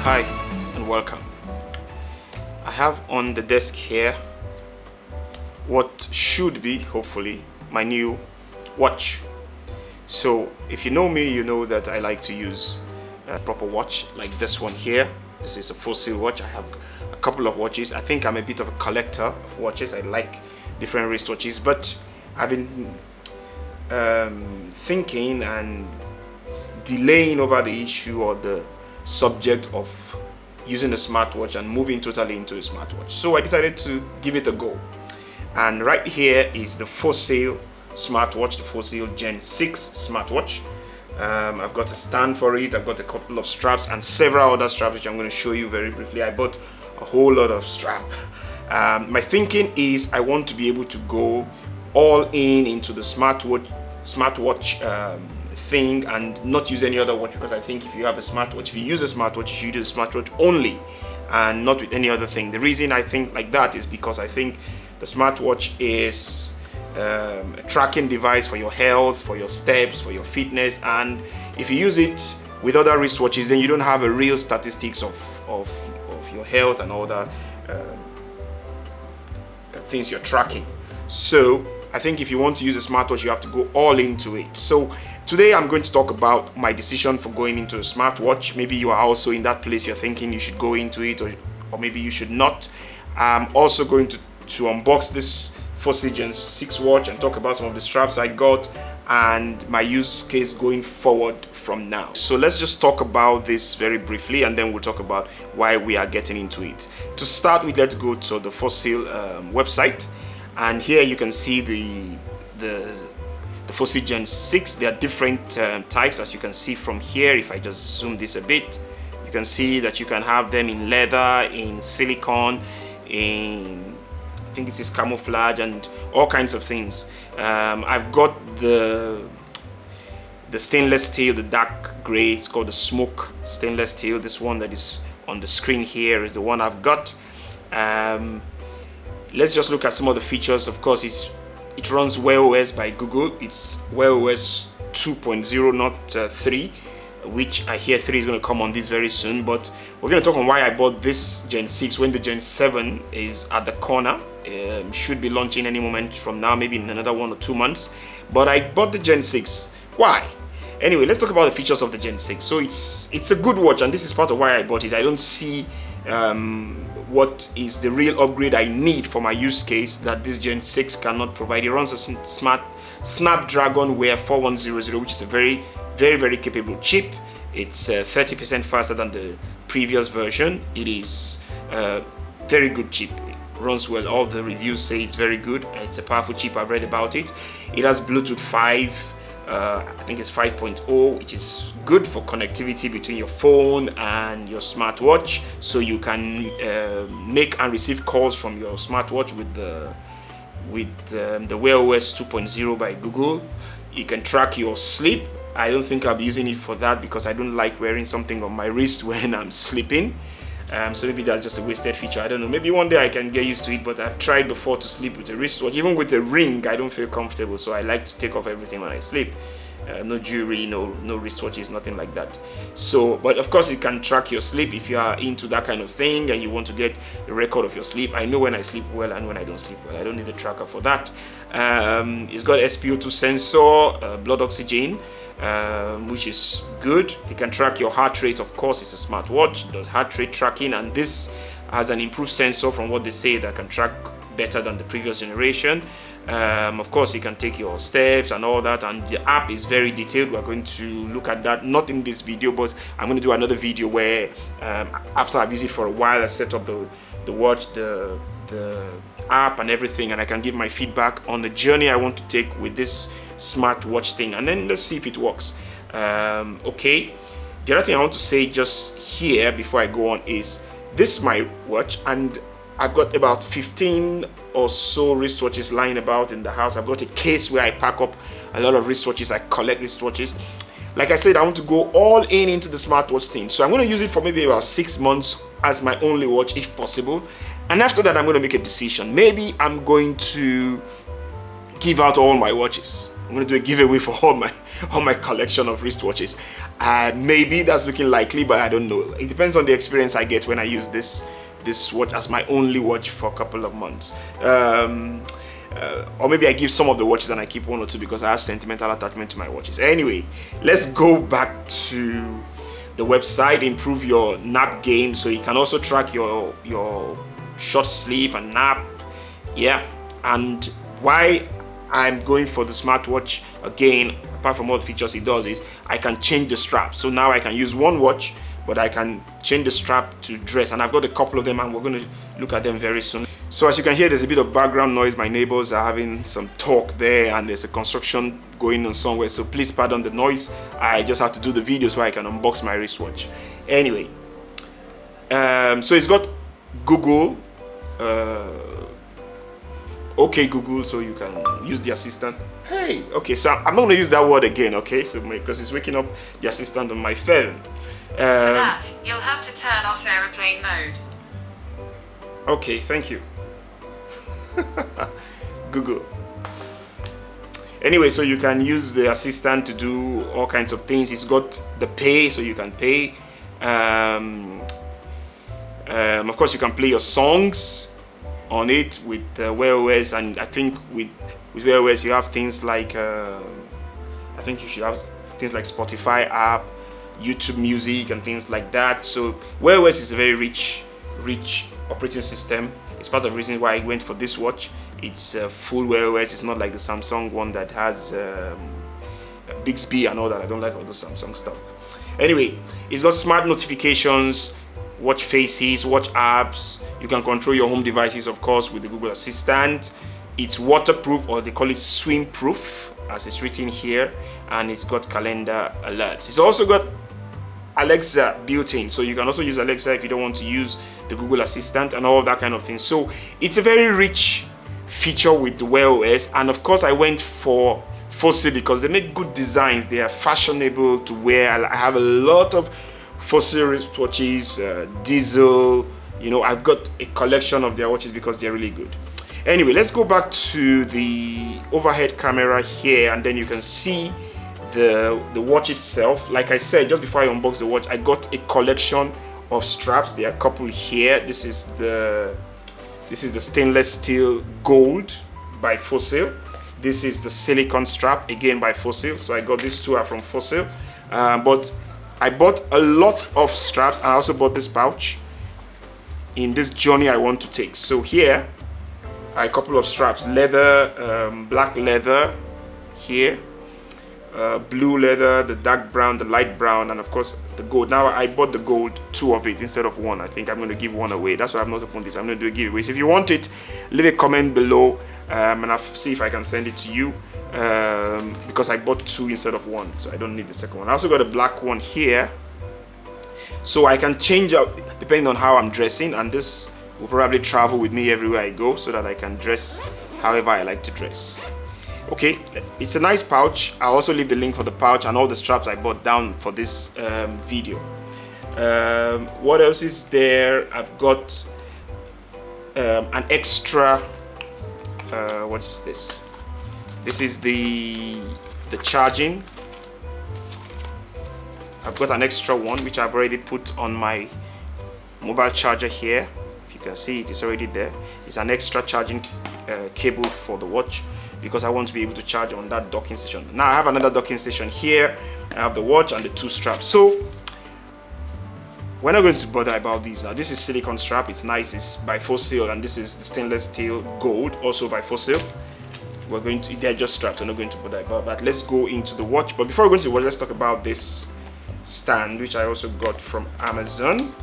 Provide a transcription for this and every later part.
Hi and welcome. I have on the desk here what should be, hopefully, my new watch. So if you know me, you know that I like to use a proper watch like this one here. This is a fossil watch. I have a couple of watches. I think I'm a bit of a collector of watches. I like different wristwatches, but I've been thinking and delaying over the issue or the subject of using a smartwatch and moving totally into a smartwatch. So I decided to give it a go. And right here is the fossil smartwatch, the fossil Gen 6 smartwatch. I've got a stand for it. I've got a couple of straps and several other straps, which I'm going to show you very briefly. I bought a whole lot of strap. My thinking is I want to be able to go all into the smartwatch thing and not use any other watch, because I think if you have a smartwatch, if you use a smartwatch, you should use a smartwatch only and not with any other thing. The reason I think like that is because I think the smartwatch is a tracking device for your health, for your steps, for your fitness, and if you use it with other wristwatches, then you don't have a real statistics of your health and all the things you're tracking. So I think if you want to use a smartwatch, you have to go all into it. So today I'm going to talk about my decision for going into a smartwatch. Maybe you are also in that place, you're thinking you should go into it, or maybe you should not. I'm also going to unbox this fossil Gen 6 watch and talk about some of the straps I got and my use case going forward from now. So let's just talk about this very briefly, and then we'll talk about why we are getting into it. To start with, let's go to the fossil website, and here you can see the fossil Gen 6. There are different types, as you can see from here. If I just zoom this a bit, you can see that you can have them in leather, in silicone, in I think this is camouflage, and all kinds of things. I've got the stainless steel, the dark gray. It's called the smoke stainless steel. This one that is on the screen here is the one I've got. Let's just look at some of the features. Of course, it runs Wear OS by Google. It's Wear OS 2.0, not 3, which I hear 3 is going to come on this very soon. But we're going to talk on why I bought this Gen 6 when the Gen 7 is at the corner. Should be launching any moment from now, maybe in another 1 or 2 months. But I bought the Gen 6. Why? Anyway, let's talk about the features of the Gen 6. So it's a good watch, and this is part of why I bought it. I don't see what is the real upgrade I need for my use case that this Gen 6 cannot provide. It runs a smart Snapdragon Wear 4100, which is a very, very, very capable chip. It's 30% faster than the previous version. It is a very good chip. It runs well. All the reviews say it's very good. It's a powerful chip. I've read about it. It has Bluetooth 5. I think it's 5.0, which is good for connectivity between your phone and your smartwatch, so you can make and receive calls from your smartwatch with the Wear OS 2.0 by Google. You can track your sleep. I don't think I'll be using it for that because I don't like wearing something on my wrist when I'm sleeping. So maybe that's just a wasted feature. I don't know. Maybe one day I can get used to it, but I've tried before to sleep with a wristwatch. Even with a ring, I don't feel comfortable, so I like to take off everything when I sleep. No jewelry, no wristwatches, nothing like that. So, but of course it can track your sleep if you are into that kind of thing and you want to get a record of your sleep. I know when I sleep well and when I don't sleep well. I don't need a tracker for that. It's got SpO2 sensor, blood oxygen, which is good. It can track your heart rate. Of course, it's a smartwatch, it does heart rate tracking, and this has an improved sensor from what they say that can track better than the previous generation. Of course, you can take your steps and all that, and the app is very detailed. We're going to look at that, not in this video, but I'm going to do another video where after I've used it for a while, I set up the watch, the app and everything, and I can give my feedback on the journey I want to take with this smartwatch thing, and then let's see if it works. Okay, the other thing I want to say just here before I go on is this is my watch, and I've got about 15 or so wristwatches lying about in the house. I've got a case where I pack up a lot of wristwatches. I collect wristwatches. Like I said, I want to go all into the smartwatch thing. So I'm going to use it for maybe about 6 months as my only watch if possible. And after that, I'm going to make a decision. Maybe I'm going to give out all my watches. I'm gonna do a giveaway for all my collection of wristwatches. Maybe that's looking likely, but I don't know. It depends on the experience I get when I use this watch as my only watch for a couple of months. Or maybe I give some of the watches and I keep one or two because I have sentimental attachment to my watches. Anyway, let's go back to the website. Improve your nap game, so you can also track your short sleep and nap. Yeah, and why I'm going for the smartwatch again, apart from all the features it does, is I can change the strap. So now I can use one watch, but I can change the strap to dress, and I've got a couple of them and we're going to look at them very soon. So as you can hear, there's a bit of background noise. My neighbors are having some talk there and there's a construction going on somewhere, so please pardon the noise. I just have to do the video so I can unbox my wristwatch. Anyway, so it's got Google, okay Google, so you can use the assistant. Hey, okay, so I'm not going to use that word again, okay, so because it's waking up the assistant on my phone. For that, you'll have to turn off airplane mode. Okay, thank you. Google. Anyway, so you can use the assistant to do all kinds of things. It's got the pay, so you can pay. Of course, you can play your songs on it with Wear OS, and I think with Wear OS you have things like I think you should have things like Spotify app, YouTube Music, and things like that. So Wear OS is a very rich operating system. It's part of the reason why I went for this watch. It's full Wear OS. It's not like the Samsung one that has Bixby and all that. I don't like all the Samsung stuff. Anyway, it's got smart notifications, watch faces, watch apps. You can control your home devices, of course, with the Google Assistant. It's waterproof, or they call it swim proof, as it's written here, and it's got calendar alerts. It's also got Alexa built in, so you can also use Alexa if you don't want to use the Google Assistant and all that kind of thing. So it's a very rich feature with the Wear OS, and of course I went for Fossil because they make good designs. They are fashionable to wear. I have a lot of Fossil wristwatches, Diesel. You know, I've got a collection of their watches because they're really good. Anyway, let's go back to the overhead camera here, and then you can see the watch itself. Like I said, just before I unbox the watch, I got a collection of straps. There are a couple here. This is the stainless steel gold by Fossil. This is the silicone strap, again by Fossil. So I got these two are from Fossil, but I bought a lot of straps, and I also bought this pouch in this journey I want to take. So here are a couple of straps: leather, black leather here, blue leather, the dark brown, the light brown, and of course the gold. Now I bought the gold, two of it instead of one. I think I'm going to give one away. That's why I've not opened this. I'm going to do a giveaway. So if you want it, leave a comment below, and I'll see if I can send it to you, because I bought two instead of one, so I don't need the second one. I also got a black one here, so I can change out depending on how I'm dressing, and this will probably travel with me everywhere I go so that I can dress however I like to dress. Okay, it's a nice pouch. I'll also leave the link for the pouch and all the straps I bought down for this video. What else is there? I've got an extra, what is this? This is the charging. I've got an extra one which I've already put on my mobile charger here. If you can see it, it's already there. It's an extra charging cable for the watch because I want to be able to charge on that docking station. Now I have another docking station here. I have the watch and the two straps. So we're not going to bother about these now. This is silicone strap. It's nice. It's by Fossil, and this is the stainless steel gold, also by Fossil. We're going to, they're just straps. We're not going to bother about that. Let's go into the watch. But before we go into the watch, let's talk about this stand, which I also got from Amazon.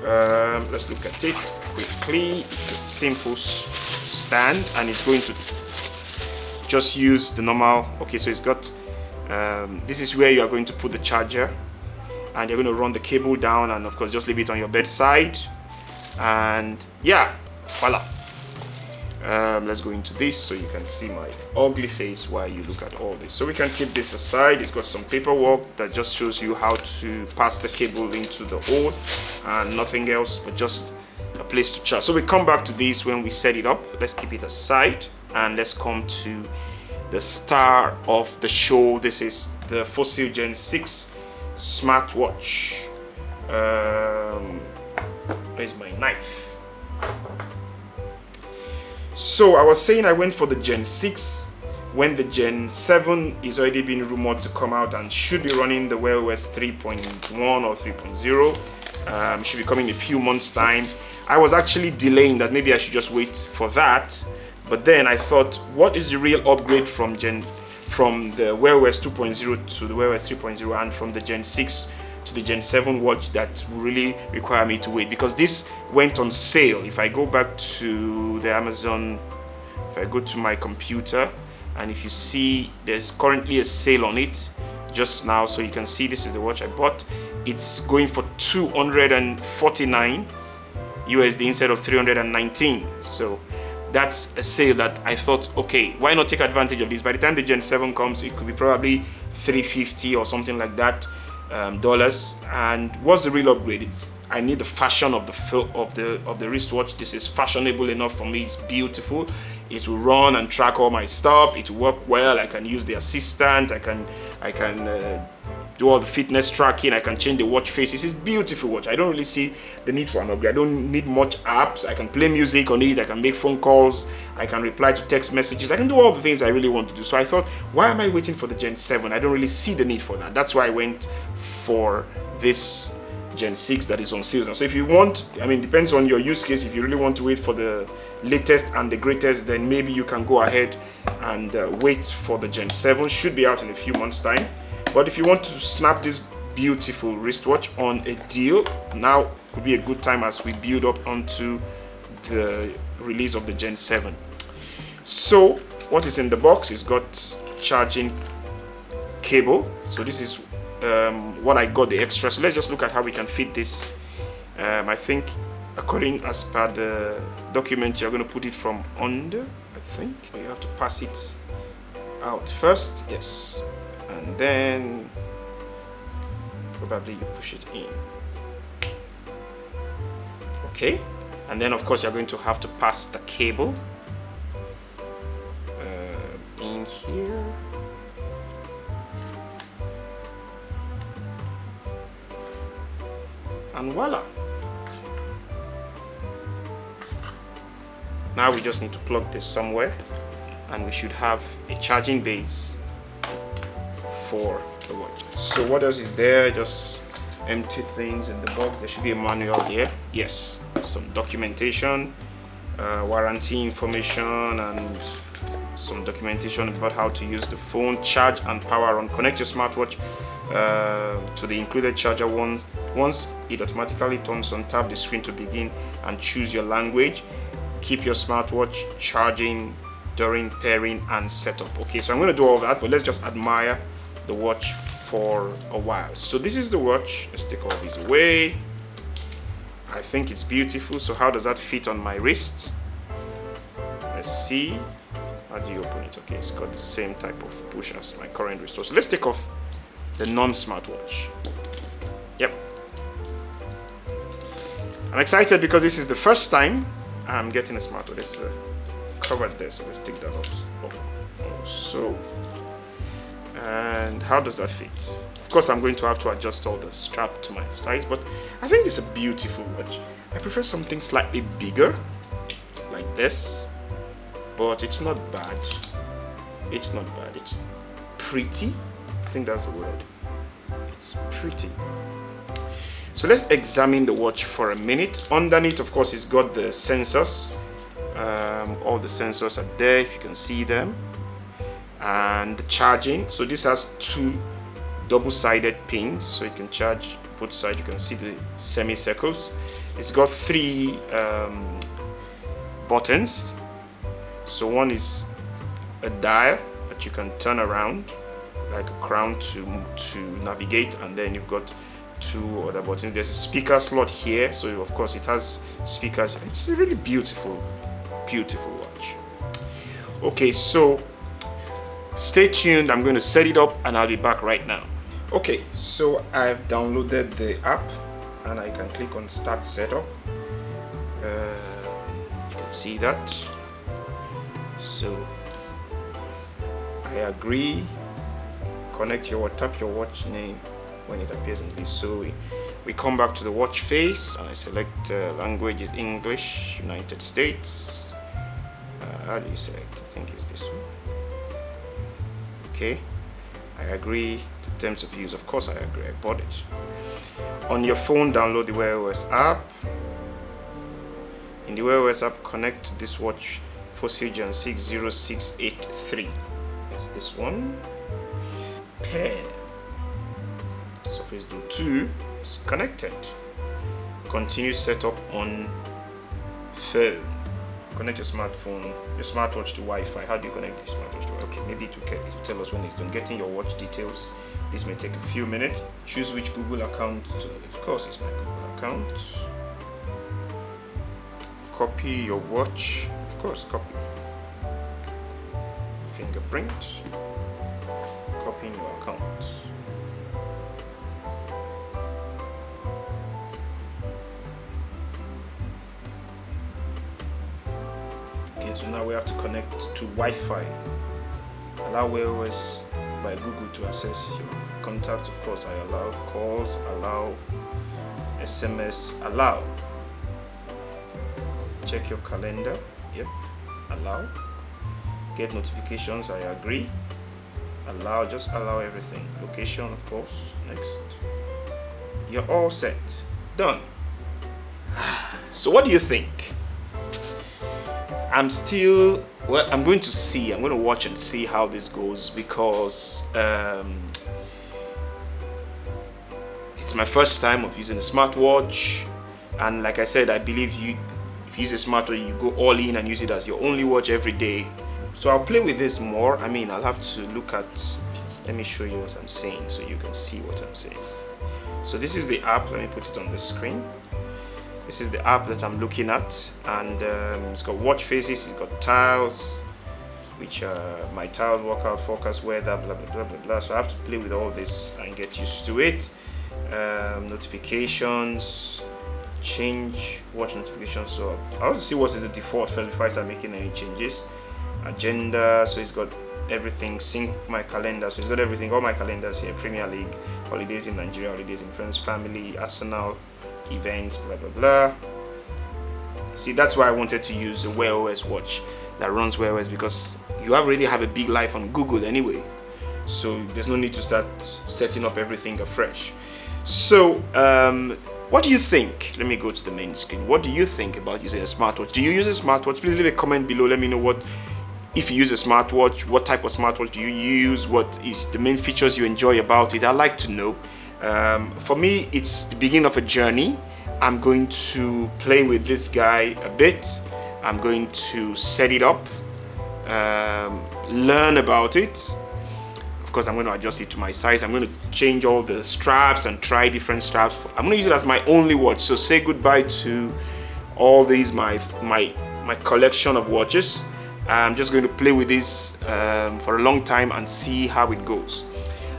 Let's look at it quickly. It's a simple stand, and it's going to just use the normal. Okay, so it's got this is where you are going to put the charger, and you're going to run the cable down, and of course just leave it on your bedside, and yeah, voila. Let's go into this so you can see my ugly face while you look at all this. So we can keep this aside. It's got some paperwork that just shows you how to pass the cable into the hole, and nothing else but just a place to charge. So we come back to this when we set it up. Let's keep it aside, and let's come to the star of the show. This is the Fossil Gen 6 smartwatch. Where's my knife? So I was saying I went for the Gen 6 when the Gen 7 is already being rumored to come out and should be running the Wear OS 3.1 or 3.0. Should be coming in a few months' time. I was actually delaying that. Maybe I should just wait for that. But then I thought, what is the real upgrade from the Wear OS 2.0 to the Wear OS 3.0 and from the Gen 6 to the Gen 7 watch that really require me to wait? Because this went on sale. If I go back to the Amazon, if I go to my computer, and if you see, there's currently a sale on it just now, so you can see this is the watch I bought. It's going for 249 USD instead of 319. So that's a sale that I thought, okay, why not take advantage of this? By the time the Gen 7 comes, it could be probably 350 or something like that dollars. And what's the real upgrade? I need the fashion of the wristwatch. This is fashionable enough for me. It's beautiful. It will run and track all my stuff. It will work well. I can use the assistant. I can do all the fitness tracking. I can change the watch faces. It's a beautiful watch. I don't really see the need for an upgrade. I don't need much apps. I can play music on it. I can make phone calls. I can reply to text messages. I can do all the things I really want to do. So I thought, why am I waiting for the Gen 7? I don't really see the need for that. That's why I went for this Gen 6 that is on sale now. So if you want, I mean, depends on your use case. If you really want to wait for the latest and the greatest, then maybe you can go ahead and wait for the Gen 7. Should be out in a few months' time. But if you want to snap this beautiful wristwatch on a deal, now could be a good time as we build up onto the release of the Gen 7. So what is in the box? It's got charging cable. So this is what I got the extra. So let's just look at how we can fit this. I think according as per the document, you're going to put it from under, I think. You have to pass it out first, yes, and then probably you push it in. Okay, and then of course you're going to have to pass the cable in here. And voila. Now we just need to plug this somewhere and we should have a charging base for the watch. So what else is there? Just empty things in the box. There should be a manual here. Yes, some documentation, warranty information, and some documentation about how to use the phone, charge and power on. Connect your smartwatch to the included charger. Once it automatically turns on, tap the screen to begin and choose your language. Keep your smartwatch charging during pairing and setup. Okay, so I'm going to do all that, but let's just admire the watch for a while. So this is the watch. Let's take all these away. I think it's beautiful. So how does that fit on my wrist? Let's see. How do you open it? Okay, it's got the same type of push as my current wrist. So let's take off the non-smartwatch. Yep. I'm excited because this is the first time I'm getting a smartwatch. It's covered there, so let's take that off. So, and how does that fit? Of course, I'm going to have to adjust all the strap to my size, but I think it's a beautiful watch. I prefer something slightly bigger, like this, but it's not bad. It's not bad. It's pretty. I think that's the word. It's pretty. So let's examine the watch for a minute. Underneath, of course, it's got the sensors. All the sensors are there, if you can see them. And the charging. So this has two double-sided pins, so you can charge both sides. You can see the semicircles. It's got three buttons. So one is a dial that you can turn around like a crown to navigate, and then you've got two other buttons. There's a speaker slot here, so of course it has speakers. It's a really beautiful watch. Okay, so stay tuned. I'm going to set it up and I'll be back right now. Okay, so I've downloaded the app and I can click on start setup. You can see that. So I agree. Connect your watch, tap your watch name when it appears in the list. So we come back to the watch face. I select language is English, United States. How do you select? I think it's this one. Okay, I agree to terms of use. Of course I agree, I bought it. On your phone, download the Wear OS app. In the Wear OS app, connect to this watch Fossilgen 60683. It's this one. Pair. Surface Duo 2 is connected. Continue setup on phone. Connect your smartphone, your smartwatch to Wi-Fi. How do you connect your smartwatch to Wi-Fi? Okay, maybe it will tell us when it's done. Getting your watch details. This may take a few minutes. Choose which Google account to, of course it's my Google account. Copy your watch, of course, copy. Fingerprint. Copying your account. Okay, so now we have to connect to Wi-Fi. Allow Wear OS by Google to access your contacts. Of course, I allow calls, allow SMS, allow. Check your calendar. Yep, allow. Get notifications. I agree. Allow, just allow everything. Location, of course. Next. You're all set. Done. So what do you think? I'm going to watch and see how this goes, because it's my first time of using a smartwatch, and like I said, I believe if you use a smartwatch, you go all in and use it as your only watch every day. So I'll play with this more. I mean, I'll have to look at, let me show you what I'm saying so you can see what I'm saying. So this is the app. Let me put it on the screen. This is the app that I'm looking at, and it's got watch faces, it's got tiles, which are my tiles, workout, forecast, weather, blah blah blah blah blah. So I have to play with all this and get used to it. Notifications, change watch notifications. So I want to see what is the default first before I start making any changes. Agenda, so it's got everything. Sync my calendar, so it's got everything, all my calendars here. Premier League, holidays in Nigeria, holidays in France, family, Arsenal, events, blah blah blah. See, that's why I wanted to use a Wear OS watch that runs Wear OS, because you already have a big life on Google anyway, so there's no need to start setting up everything afresh. So what do you think? Let me go to the main screen. What do you think about using a smartwatch? Do you use a smartwatch? Please leave a comment below. Let me know what, if you use a smartwatch, what type of smartwatch do you use? What is the main features you enjoy about it? I'd like to know. For me, it's the beginning of a journey. I'm going to play with this guy a bit. I'm going to set it up, learn about it. Of course, I'm going to adjust it to my size. I'm going to change all the straps and try different straps. I'm going to use it as my only watch. So say goodbye to all these, my collection of watches. I'm just going to play with this for a long time and see how it goes.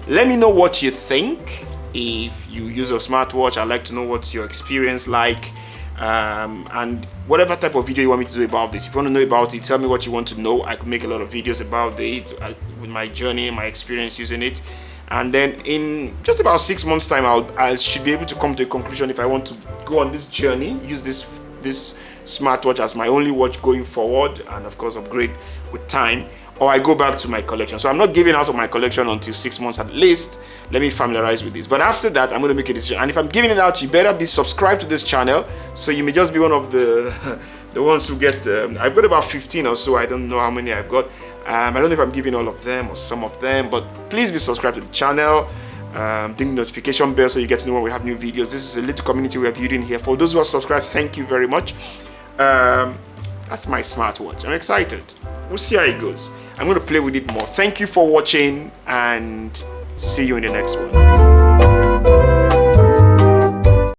Let me know what you think. If you use a smartwatch, I'd like to know what's your experience like, and whatever type of video you want me to do about this. If you want to know about it, tell me what you want to know. I could make a lot of videos about it with my journey, my experience using it, and then in just about 6 months time, I should be able to come to a conclusion if I want to go on this journey, use this smartwatch as my only watch going forward, and of course upgrade with time, or I go back to my collection. So I'm not giving out of my collection until 6 months at least. Let me familiarize with this. But after that, I'm going to make a decision. And if I'm giving it out, you better be subscribed to this channel. So you may just be one of the ones who get, I've got about 15 or so. I don't know how many I've got. I don't know if I'm giving all of them or some of them, but please be subscribed to the channel. Ding the notification bell so you get to know when we have new videos. This is a little community we're building here. For those who are subscribed, thank you very much. That's my smartwatch. I'm excited. We'll see how it goes. I'm going to play with it more. Thank you for watching, and see you in the next one.